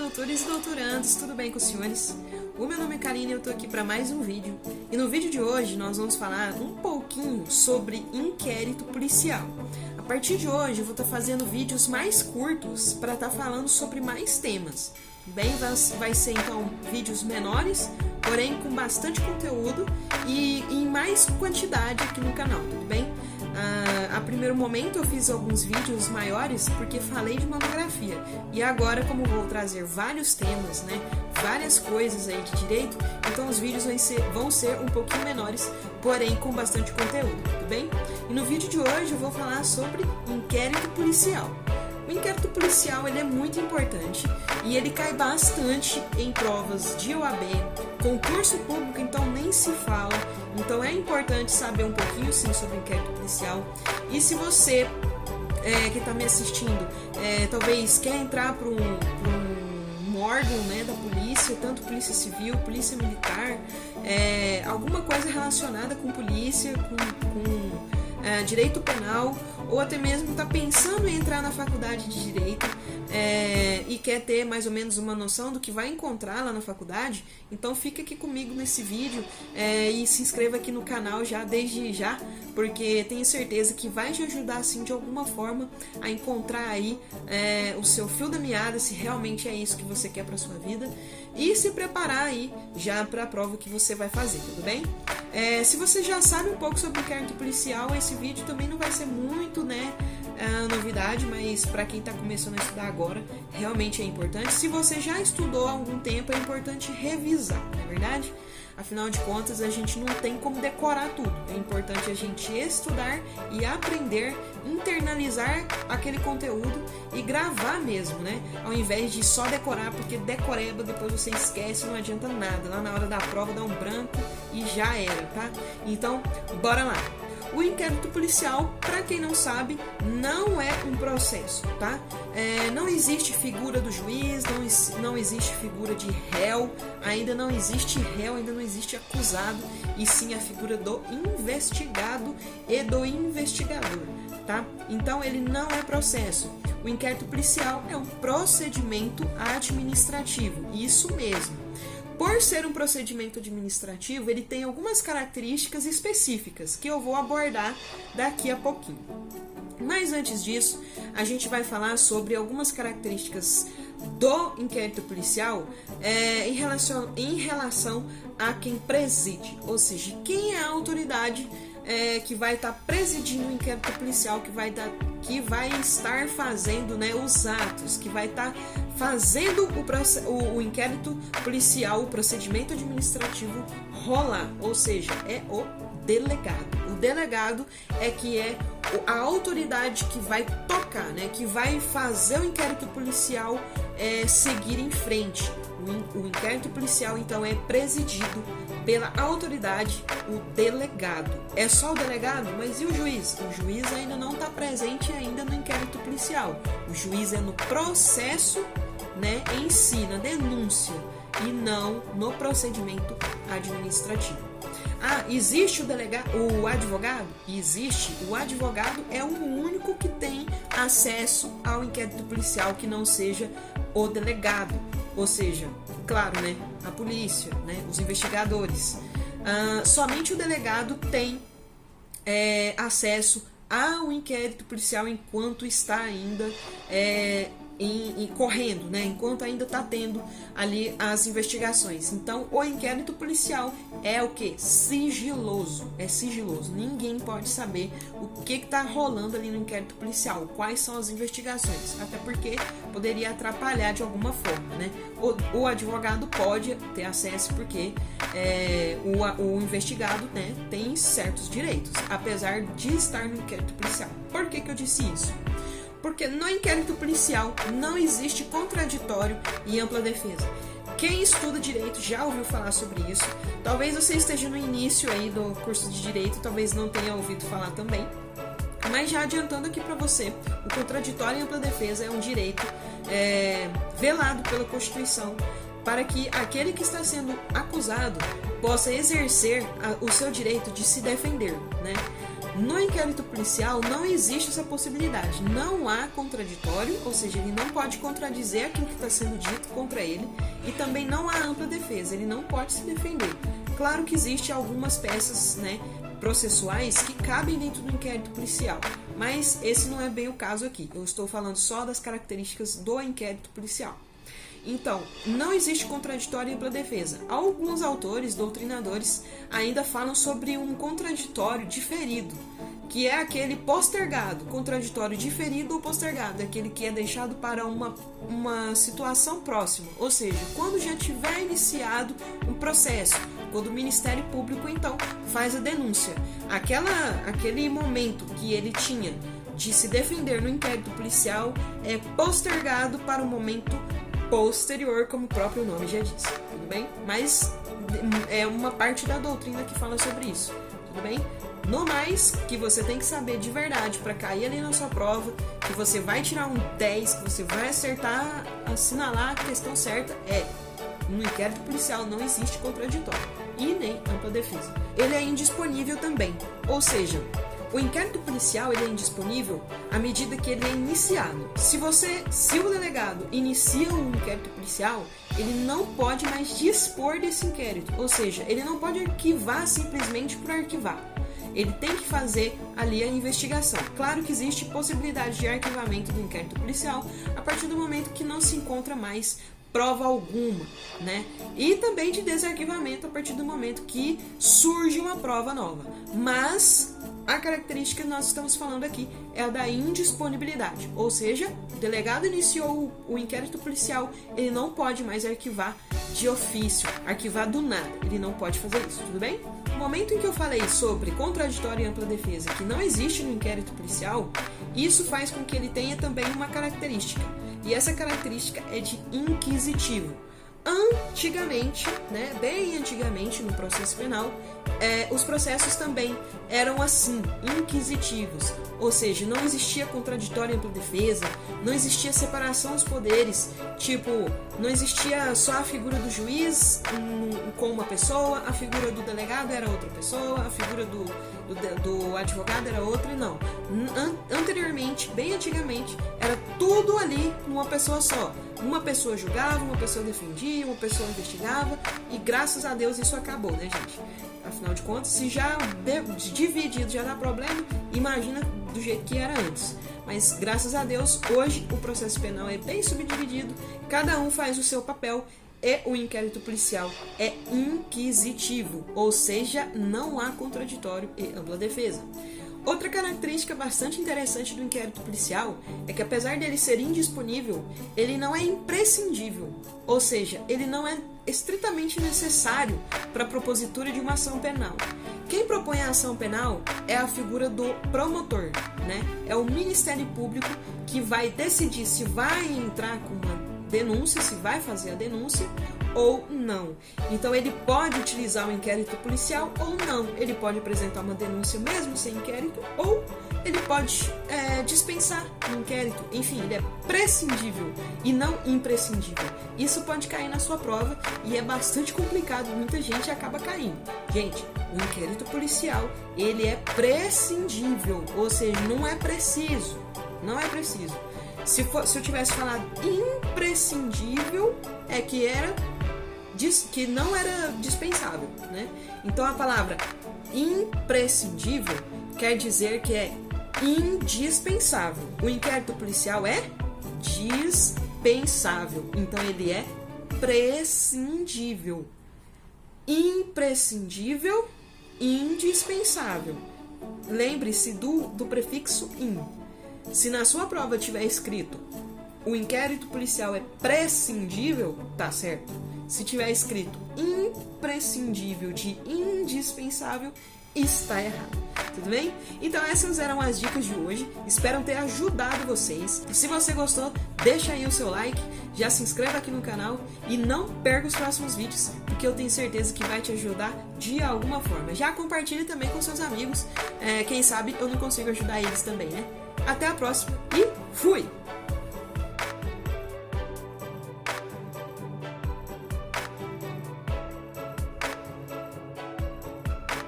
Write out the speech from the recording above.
doutores e doutorandos, tudo bem com os senhores? O meu nome é Karine e eu tô aqui para mais um vídeo. E no vídeo de hoje nós vamos falar um pouquinho sobre inquérito policial. A partir de hoje eu vou estar fazendo vídeos mais curtos para estar falando sobre mais temas. Bem, vai ser então vídeos menores, porém com bastante conteúdo e em mais quantidade aqui no canal, tudo bem? A primeiro momento eu fiz alguns vídeos maiores porque falei de mamografia. E agora, como vou trazer vários temas, né, várias coisas aí de direito, então os vídeos vão ser um pouquinho menores, porém com bastante conteúdo, tudo bem? E no vídeo de hoje eu vou falar sobre inquérito policial. O inquérito policial ele é muito importante e ele cai bastante em provas de OAB, concurso público, então nem se fala. Então é importante saber um pouquinho sim sobre o inquérito policial. E se você que está me assistindo talvez quer entrar para um órgão, né, da polícia, tanto polícia civil, polícia militar, alguma coisa relacionada com polícia, com direito penal, ou até mesmo está pensando em entrar na faculdade de direito e quer ter mais ou menos uma noção do que vai encontrar lá na faculdade, então fica aqui comigo nesse vídeo e se inscreva aqui no canal já desde já, porque tenho certeza que vai te ajudar assim de alguma forma a encontrar aí o seu fio da meada, se realmente é isso que você quer para sua vida, e se preparar aí já para a prova que você vai fazer, tudo bem? Se você já sabe um pouco sobre o inquérito policial, esse vídeo também não vai ser muito, novidade, mas para quem está começando a estudar agora, realmente é importante. Se você já estudou há algum tempo, é importante revisar, não é verdade? Afinal de contas, a gente não tem como decorar tudo. É importante a gente estudar e aprender, internalizar aquele conteúdo e gravar mesmo, né? Ao invés de só decorar, porque decoreba, depois você esquece, não adianta nada. Lá na hora da prova dá um branco e já era, tá? Então, bora lá! O inquérito policial, para quem não sabe, não é um processo, tá? Não existe figura do juiz, não existe figura de réu, ainda não existe réu, ainda não existe acusado, e sim a figura do investigado e do investigador, tá? Então ele não é processo. O inquérito policial é um procedimento administrativo, isso mesmo. Por ser um procedimento administrativo, ele tem algumas características específicas que eu vou abordar daqui a pouquinho. Mas antes disso, a gente vai falar sobre algumas características do inquérito policial em relação a quem preside, ou seja, quem é a autoridade que vai estar presidindo o inquérito policial, que vai estar fazendo, né, os atos, que vai estar fazendo o inquérito policial, o procedimento administrativo rolar, ou seja, é o delegado. O delegado é a autoridade que vai tocar, né, que vai fazer o inquérito policial seguir em frente. O inquérito policial, então, é presidido pela autoridade, o delegado. É só o delegado? Mas e o juiz? O juiz ainda não está presente ainda no inquérito policial. O juiz é no processo, né, em si, na denúncia, e não no procedimento administrativo. Existe o advogado? Existe. O advogado é o único que tem acesso ao inquérito policial que não seja o delegado. Ou seja, claro, né, a polícia, né, os investigadores. Somente o delegado tem acesso ao inquérito policial enquanto está ainda correndo, né? Enquanto ainda está tendo ali as investigações. Então, o inquérito policial é o que? Sigiloso. É sigiloso. Ninguém pode saber o que está rolando ali no inquérito policial, quais são as investigações, até porque poderia atrapalhar de alguma forma, né? O advogado pode ter acesso porque o investigado, né, tem certos direitos, apesar de estar no inquérito policial. Por que eu disse isso? Porque no inquérito policial não existe contraditório e ampla defesa. Quem estuda direito já ouviu falar sobre isso. Talvez você esteja no início aí do curso de direito, talvez não tenha ouvido falar também. Mas já adiantando aqui para você, o contraditório e ampla defesa é um direito velado pela Constituição para que aquele que está sendo acusado possa exercer o seu direito de se defender, né? No inquérito policial não existe essa possibilidade, não há contraditório, ou seja, ele não pode contradizer aquilo que está sendo dito contra ele, e também não há ampla defesa, ele não pode se defender. Claro que existe algumas peças, né, processuais que cabem dentro do inquérito policial, mas esse não é bem o caso aqui, eu estou falando só das características do inquérito policial. Então, não existe contraditório e ampla defesa. Alguns autores, doutrinadores, ainda falam sobre um contraditório diferido, que é aquele postergado. Contraditório diferido ou postergado, é aquele que é deixado para uma situação próxima, ou seja, quando já tiver iniciado um processo, quando o Ministério Público, então, faz a denúncia. Aquele momento que ele tinha de se defender no inquérito policial é postergado para o momento posterior, como o próprio nome já diz, tudo bem? Mas é uma parte da doutrina que fala sobre isso, tudo bem? No mais, que você tem que saber de verdade para cair ali na sua prova, que você vai tirar um 10, que você vai acertar, assinalar a questão certa, no inquérito policial não existe contraditório e nem ampla defesa. Ele é indisponível também, ou seja, o inquérito policial ele é indisponível à medida que ele é iniciado. Se o delegado inicia um inquérito policial, ele não pode mais dispor desse inquérito, ou seja, ele não pode arquivar simplesmente por arquivar. Ele tem que fazer ali a investigação. Claro que existe possibilidade de arquivamento do inquérito policial a partir do momento que não se encontra mais prova alguma, né? E também de desarquivamento a partir do momento que surge uma prova nova. Mas a característica que nós estamos falando aqui é a da indisponibilidade, ou seja, o delegado iniciou o inquérito policial, ele não pode mais arquivar de ofício, arquivar do nada, ele não pode fazer isso, tudo bem? No momento em que eu falei sobre contraditório e ampla defesa, que não existe no inquérito policial, isso faz com que ele tenha também uma característica, e essa característica é de inquisitivo. Antigamente, né, bem antigamente no processo penal, os processos também eram assim, inquisitivos, ou seja, não existia contraditório e ampla defesa, não existia separação dos poderes, tipo, não existia só a figura do juiz com uma pessoa, a figura do delegado era outra pessoa, a figura do advogado era outra, não. Anteriormente, bem antigamente, era tudo ali numa pessoa só. Uma pessoa julgava, uma pessoa defendia, uma pessoa investigava, e graças a Deus isso acabou, né, gente? Afinal de contas, se já dividido já dá problema, imagina do jeito que era antes. Mas graças a Deus, hoje o processo penal é bem subdividido, cada um faz o seu papel e o inquérito policial é inquisitivo, ou seja, não há contraditório e ampla defesa. Outra característica bastante interessante do inquérito policial é que, apesar dele ser indisponível, ele não é imprescindível, ou seja, ele não é estritamente necessário para a propositura de uma ação penal. Quem propõe a ação penal é a figura do promotor, né? É o Ministério Público que vai decidir se vai entrar com uma denúncia, se vai fazer a denúncia ou não. Então ele pode utilizar o inquérito policial ou não. Ele pode apresentar uma denúncia mesmo sem inquérito ou ele pode dispensar o inquérito. Enfim, ele é prescindível e não imprescindível. Isso pode cair na sua prova e é bastante complicado. Muita gente acaba caindo. Gente, o inquérito policial, ele é prescindível, ou seja, não é preciso. Não é preciso. Se eu tivesse falado imprescindível, é que não era dispensável, né? Então a palavra imprescindível quer dizer que é indispensável. O inquérito policial é dispensável, então ele é prescindível. Imprescindível, indispensável. Lembre-se do prefixo in. Se na sua prova tiver escrito o inquérito policial é prescindível, tá certo. Se tiver escrito imprescindível de indispensável, está errado. Tudo bem? Então essas eram as dicas de hoje. Espero ter ajudado vocês. Se você gostou, deixa aí o seu like, já se inscreva aqui no canal e não perca os próximos vídeos, porque eu tenho certeza que vai te ajudar de alguma forma. Já compartilhe também com seus amigos. Quem sabe eu não consigo ajudar eles também, né? Até a próxima e fui!